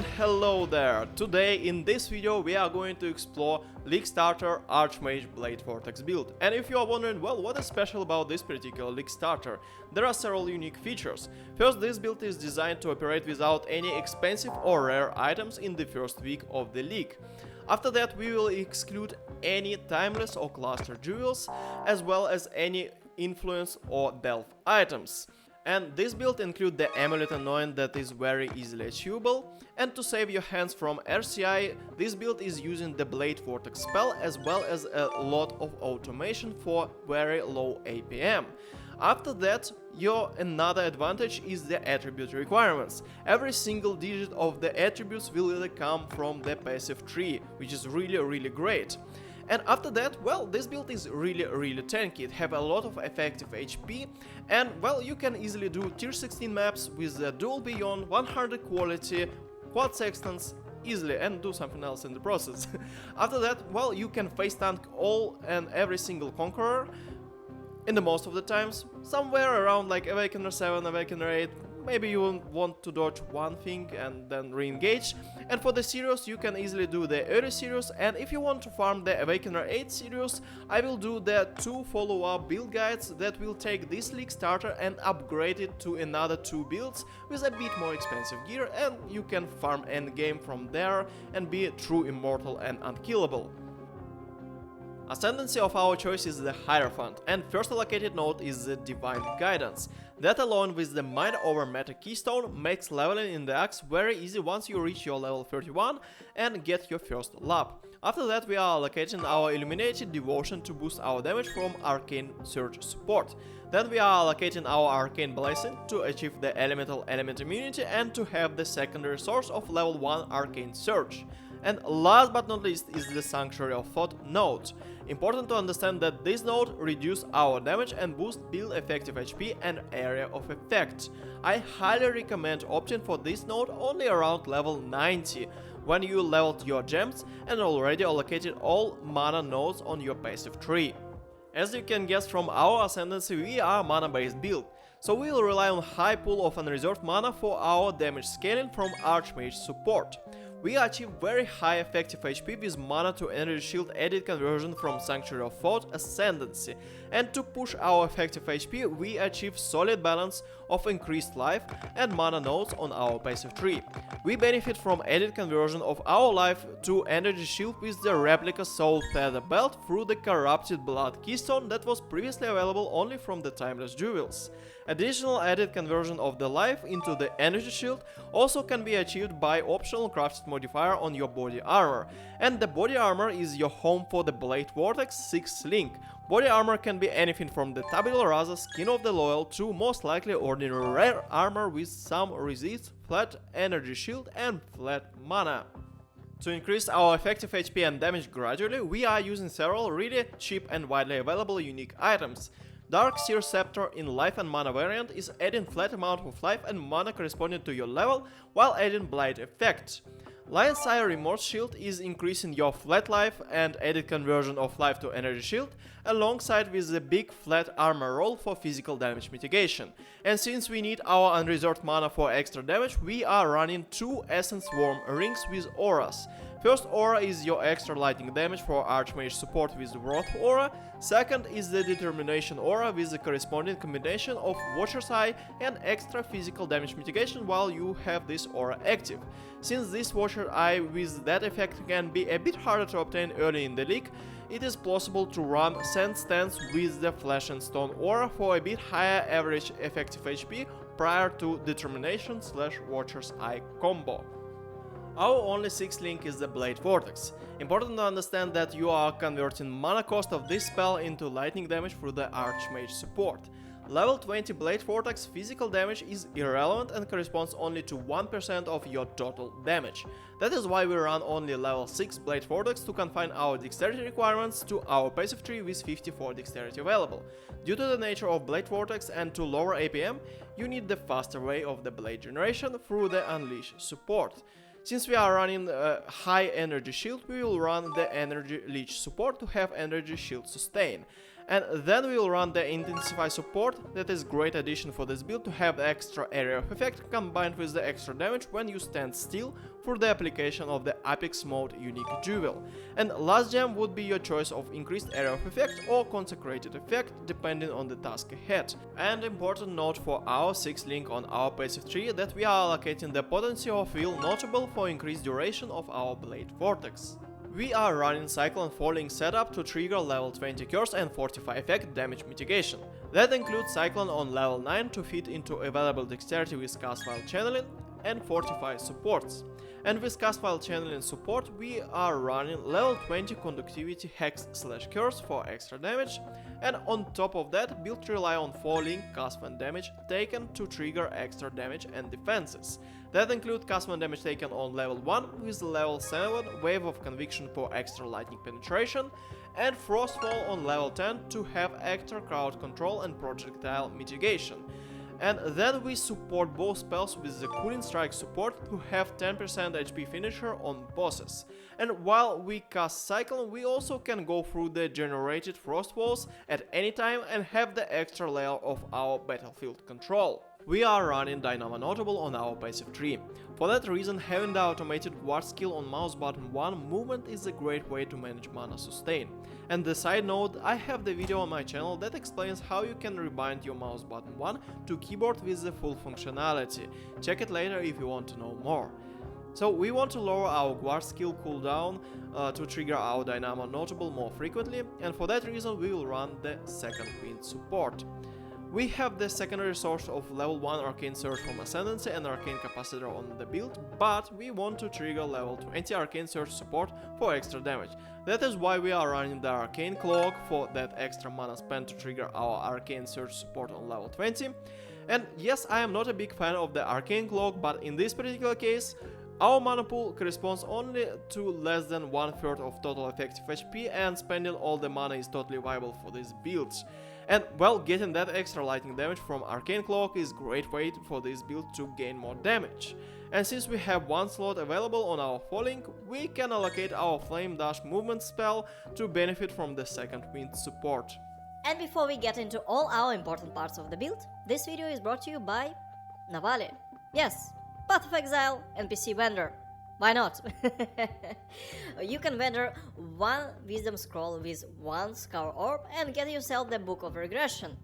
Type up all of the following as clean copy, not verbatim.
And hello there! Today in this video we are going to explore League Starter Archmage Blade Vortex build. And if you are wondering, well, what is special about this particular League Starter? There are several unique features. First, this build is designed to operate without any expensive or rare items in the first week of the league. After that, we will exclude any timeless or cluster jewels, as well as any influence or delve items. And this build includes the Amulet Anoint that is very easily achievable, and to save your hands from RCI, this build is using the Blade Vortex spell as well as a lot of automation for very low APM. After that, your another advantage is the attribute requirements. Every single digit of the attributes will come from the passive tree, which is really great. And after that, well, this build is really tanky. It have a lot of effective HP, and well, you can easily do tier 16 maps with the dual beyond, 100 quality, quad sextants easily, and do something else in the process. After that, well, you can face tank all and every single conqueror in the most of the times, somewhere around like Awakener 7, Awakener 8. Maybe you will want to dodge one thing and then re-engage. And for the Sirius, you can easily do the early Sirius, and if you want to farm the Awakener 8 Sirius, I will do the 2 follow-up build guides that will take this League Starter and upgrade it to another 2 builds with a bit more expensive gear, and you can farm endgame from there and be a true immortal and unkillable. Ascendancy of our choice is the Hierophant, and first allocated node is the Divine Guidance. That along with the Mind over Matter keystone makes leveling in the axe very easy once you reach your level 31 and get your first lap. After that, we are allocating our Illuminated Devotion to boost our damage from Arcane Surge support. Then we are allocating our Arcane Blessing to achieve the Elemental Element immunity and to have the secondary source of level 1 Arcane Surge. And last but not least is the Sanctuary of Thought node. Important to understand that this node reduces our damage and boosts build effective HP and area of effect. I highly recommend opting for this node only around level 90, when you leveled your gems and already allocated all mana nodes on your passive tree. As you can guess from our Ascendancy, we are mana based build, so we will rely on high pool of unreserved mana for our damage scaling from Archmage support. We achieve very high effective HP with mana to energy shield added conversion from Sanctuary of Thought Ascendancy, and to push our effective HP we achieve solid balance of increased life and mana nodes on our passive tree. We benefit from added conversion of our life to energy shield with the replica Soul Feather Belt through the Corrupted Blood keystone that was previously available only from the timeless jewels. Additional added conversion of the life into the energy shield also can be achieved by optional crafted modifier on your body armor, and the body armor is your home for the Blade Vortex 6 link. Body armor can be anything from the Tabula Rasa Skin of the Loyal to most likely ordinary rare armor with some resist, flat energy shield and flat mana. To increase our effective HP and damage gradually, we are using several really cheap and widely available unique items. Dark Seer Scepter in life and mana variant is adding flat amount of life and mana corresponding to your level while adding blight effect. Lion's Eye Remorse Shield is increasing your flat life and added conversion of life to energy shield, alongside with the big flat armor roll for physical damage mitigation. And since we need our unreserved mana for extra damage, we are running 2 Essence Worm rings with auras. First aura is your extra lightning damage for Archmage support with Wrath aura, second is the Determination aura with the corresponding combination of Watcher's Eye and extra physical damage mitigation while you have this aura active. Since this Watcher's Eye with that effect can be a bit harder to obtain early in the league, it is possible to run Sand Stance with the Flesh and Stone aura for a bit higher average effective HP prior to Determination/Watcher's Eye combo. Our only 6th link is the Blade Vortex. Important to understand that you are converting mana cost of this spell into lightning damage through the Archmage support. Level 20 Blade Vortex physical damage is irrelevant and corresponds only to 1% of your total damage. That is why we run only level 6 Blade Vortex to confine our dexterity requirements to our passive tree with 54 dexterity available. Due to the nature of Blade Vortex and to lower APM, you need the faster way of the blade generation through the Unleash support. Since we are running high energy shield, we will run the energy leech support to have energy shield sustain. And then we will run the Intensify support. That is great addition for this build to have the extra area of effect combined with the extra damage when you stand still for the application of the Apex mode unique jewel. And last gem would be your choice of increased area of effect or consecrated effect depending on the task ahead. And important note for our 6th link on our passive tree that we are allocating the potency of wheel notable for increased duration of our Blade Vortex. We are running Cyclone Falling setup to trigger level 20 curse and Fortify effect damage mitigation. That includes Cyclone on level 9 to fit into available dexterity with cast file channeling and Fortify supports. And with cast file channeling support we are running level 20 conductivity hex/curse for extra damage, and on top of that build rely on 4 link cast file damage taken to trigger extra damage and defenses. That include cast file damage taken on level 1 with level 7 wave of conviction for extra lightning penetration, and frostfall on level 10 to have extra crowd control and projectile mitigation. And then we support both spells with the Cooling Strike support to have 10% HP finisher on bosses. And while we cast Cyclone, we also can go through the generated frost walls at any time and have the extra layer of our battlefield control. We are running Dynamo Notable on our passive tree. For that reason, having the automated guard skill on mouse button 1 movement is a great way to manage mana sustain. And the side note, I have the video on my channel that explains how you can rebind your mouse button 1 to keyboard with the full functionality. Check it later if you want to know more. So we want to lower our guard skill cooldown to trigger our Dynamo Notable more frequently, and for that reason we will run the second wind support. We have the secondary source of level 1 Arcane Surge from Ascendancy and Arcane Capacitor on the build, but we want to trigger level 20 Arcane Surge support for extra damage. That is why we are running the Arcane Cloak for that extra mana spent to trigger our Arcane Surge support on level 20. And yes, I am not a big fan of the Arcane Cloak, but in this particular case, our mana pool corresponds only to less than 1/3 of total effective HP, and spending all the mana is totally viable for this build. And well, getting that extra lightning damage from Arcane Cloak is great way for this build to gain more damage. And since we have one slot available on our falling, we can allocate our Flame Dash movement spell to benefit from the second wind support. And before we get into all our important parts of the build, this video is brought to you by Navali. Yes, Path of Exile NPC vendor. Why not? You can vendor 1 Wisdom Scroll with 1 Scour Orb and get yourself the Book of Regression.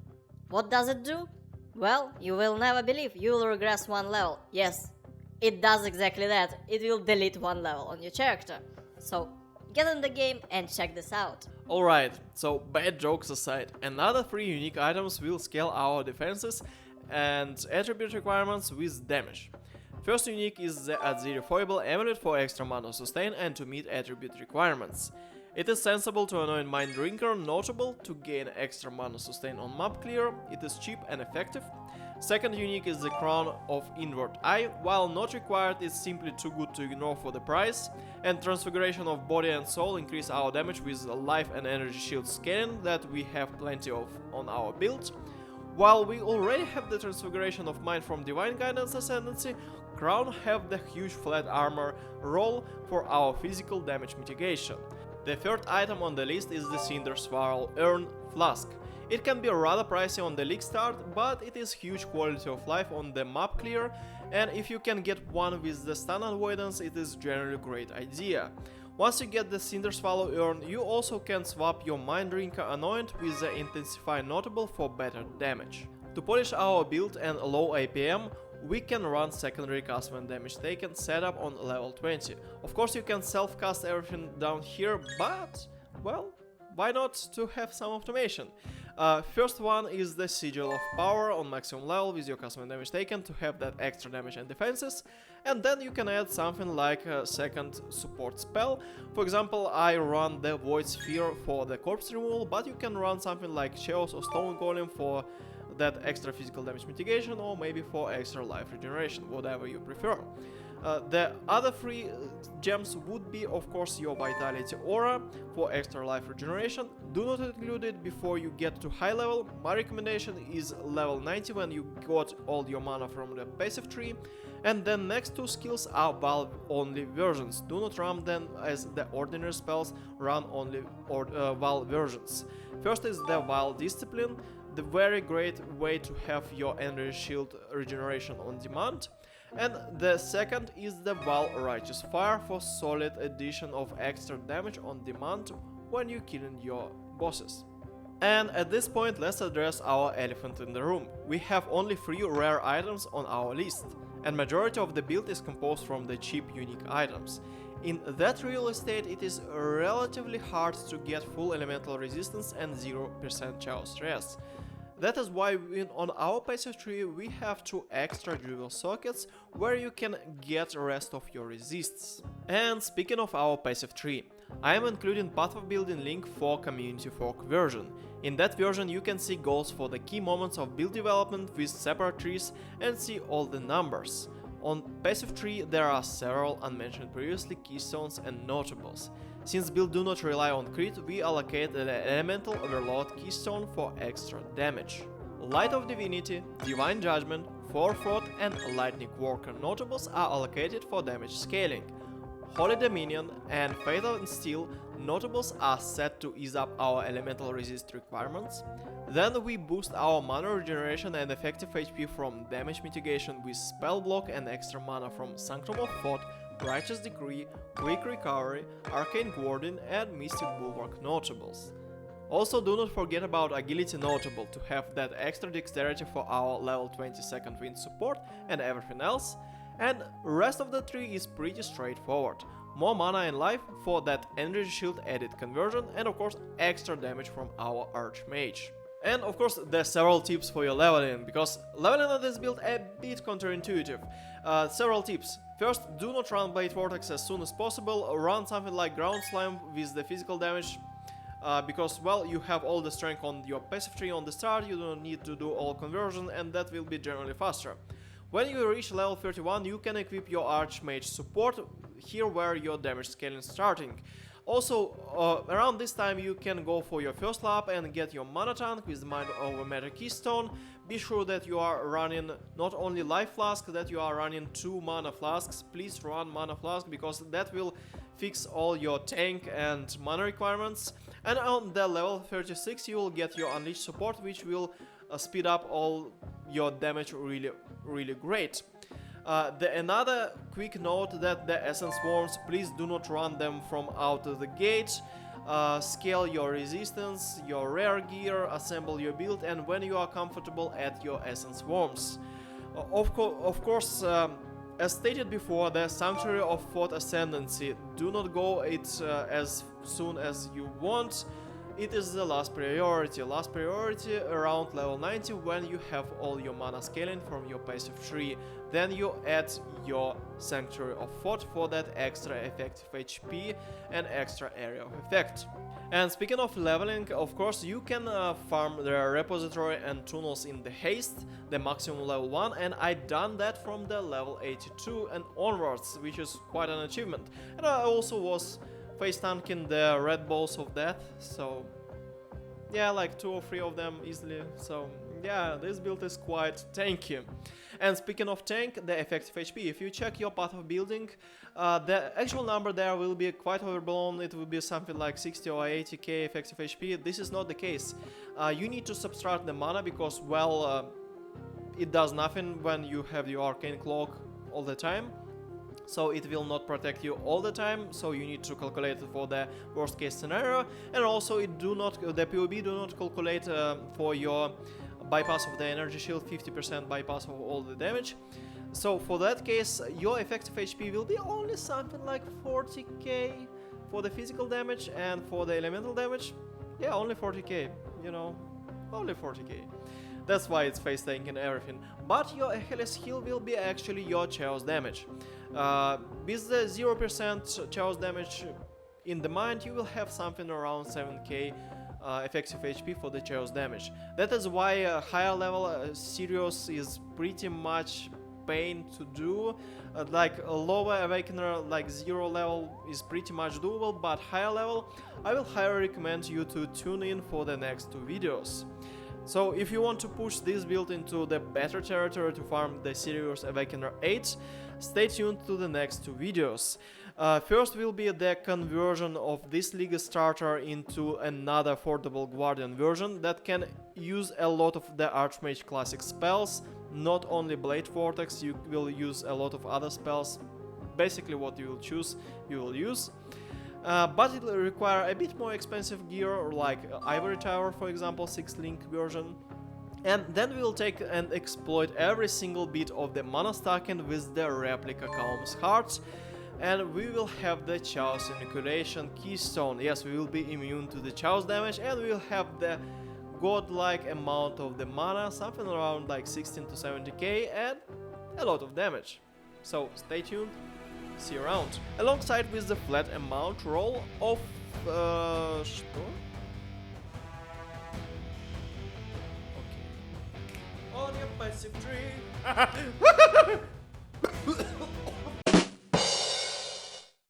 What does it do? Well, you will never believe you will regress 1 level. Yes, it does exactly that. It will delete 1 level on your character. So, get in the game and check this out. Alright, so bad jokes aside, another 3 unique items will scale our defenses and attribute requirements with damage. First unique is the Aziri Foible Amulet for extra mana sustain and to meet attribute requirements. It is sensible to annoying Mind Drinker, notable to gain extra mana sustain on map clear, it is cheap and effective. Second unique is the Crown of Inward Eye, while not required it's simply too good to ignore for the price, and Transfiguration of Body and Soul increase our damage with life and energy shield scaling that we have plenty of on our build. While we already have the Transfiguration of Mind from Divine Guidance Ascendancy, Crown have the huge flat armor roll for our physical damage mitigation. The third item on the list is the Cinder Swirl Urn Flask. It can be rather pricey on the league start, but it is huge quality of life on the map clear, and if you can get one with the stun avoidance, it is generally a great idea. Once you get the Cinder Swallow Urn, you also can swap your Mind Drinker Anoint with the Intensify Notable for better damage. To polish our build and low APM, we can run secondary cast when damage taken setup on level 20. Of course you can self-cast everything down here, but, well, why not to have some automation? First one is the Sigil of Power on maximum level with your cast when damage taken to have that extra damage and defenses, and then you can add something like a second support spell. For example, I run the Void Sphere for the corpse removal, but you can run something like Chaos or Stone Golem for that extra physical damage mitigation, or maybe for extra life regeneration, whatever you prefer. The other three gems would be, of course, your Vitality Aura for extra life regeneration. Do not include it before you get to high level. My recommendation is level 90 when you got all your mana from the passive tree. And the next two skills are Valve only versions. Do not run them as the ordinary spells, run only Valve versions. First is the Wild Discipline, the very great way to have your energy shield regeneration on demand. And the second is the Val Righteous Fire for solid addition of extra damage on demand when you're killing your bosses. And at this point, let's address our elephant in the room. We have only 3 rare items on our list, and majority of the build is composed from the cheap unique items. In that real estate, it is relatively hard to get full elemental resistance and 0% chaos stress. That is why on our passive tree we have 2 extra jewel sockets where you can get rest of your resists. And speaking of our passive tree, I am including path of building link for community fork version. In that version you can see goals for the key moments of build development with separate trees and see all the numbers. On passive tree there are several unmentioned previously keystones and notables. Since build do not rely on crit, we allocate the Elemental Overload keystone for extra damage. Light of Divinity, Divine Judgment, Forethought and Lightning Worker notables are allocated for damage scaling. Holy Dominion and Fatal and Steel notables are set to ease up our elemental resist requirements. Then we boost our mana regeneration and effective HP from damage mitigation with Spell Block and extra mana from Sanctum of Thought, Righteous Decree, Quick Recovery, Arcane Guardian and Mystic Bulwark notables. Also do not forget about Agility notable to have that extra dexterity for our level 20 second wind support and everything else. And rest of the tree is pretty straightforward. More mana and life for that energy shield added conversion and of course extra damage from our Archmage. And of course there's several tips for your leveling, because leveling on this build a bit counterintuitive. Several tips. First, do not run Blade Vortex as soon as possible, run something like Ground Slime with the physical damage, because well, you have all the strength on your passive tree on the start, you don't need to do all conversion and that will be generally faster. When you reach level 31 you can equip your Archmage support, here where your damage scaling is starting. Also, around this time you can go for your first lap and get your mana tank with the Mind over Matter keystone. Be sure that you are running not only life flask, that you are running 2 mana flasks. Please run mana flask because that will fix all your tank and mana requirements. And on the level 36 you will get your Unleashed support, which will speed up all your damage really great. Another quick note that the Essence Worms, please do not run them from out of the gate. Scale your resistance, your rare gear, assemble your build, and when you are comfortable add your Essence Worms. Of course, as stated before, the Sanctuary of Thought Ascendancy, do not go it as soon as you want. It is the last priority around level 90 when you have all your mana scaling from your passive tree. Then you add your Sanctuary of Thought for that extra effective HP and extra area of effect. And speaking of leveling, of course you can farm the repository and tunnels in the haste, the maximum level 1, and I done that from the level 82 and onwards, which is quite an achievement. And I also was face tanking the red balls of death, so yeah, like 2 or 3 of them easily, so yeah, this build is quite tanky. And speaking of tank, the effective HP, if you check your path of building, the actual number there will be quite overblown, it will be something like 60 or 80k effective HP. This is not the case. You need to subtract the mana because, well, it does nothing when you have your Arcane Cloak all the time. So it will not protect you all the time, so you need to calculate for the worst case scenario. And also the POB do not calculate for your bypass of the energy shield, 50% bypass of all the damage. So for that case your effective HP will be only something like 40k for the physical damage, and for the elemental damage, yeah, only 40k, you know, only 40k. That's why it's face tank and everything. But your Achilles heel will be actually your chaos damage. With the 0% chaos damage in the mind, you will have something around 7k effective HP for the chaos damage. That is why higher level Sirius is pretty much pain to do. Like a lower Awakener, like 0 level, is pretty much doable, but higher level, I will highly recommend you to tune in for the next 2 videos. So if you want to push this build into the better territory to farm the Sirius Awakener 8, stay tuned to the next 2 videos. First will be the conversion of this League starter into another affordable Guardian version that can use a lot of the Archmage classic spells, not only Blade Vortex, you will use a lot of other spells. Basically what you will choose, you will use. But it will require a bit more expensive gear, like Ivory Tower for example, 6-link version. And then we will take and exploit every single bit of the mana stacking with the replica Calm's Hearts. And we will have the Chaos Inoculation Keystone. Yes, we will be immune to the Chaos damage, and we will have the godlike amount of the mana, something around like 16 to 70k, and a lot of damage. So stay tuned, see you around. Alongside with the flat amount roll of что? Okay. On your passive tree.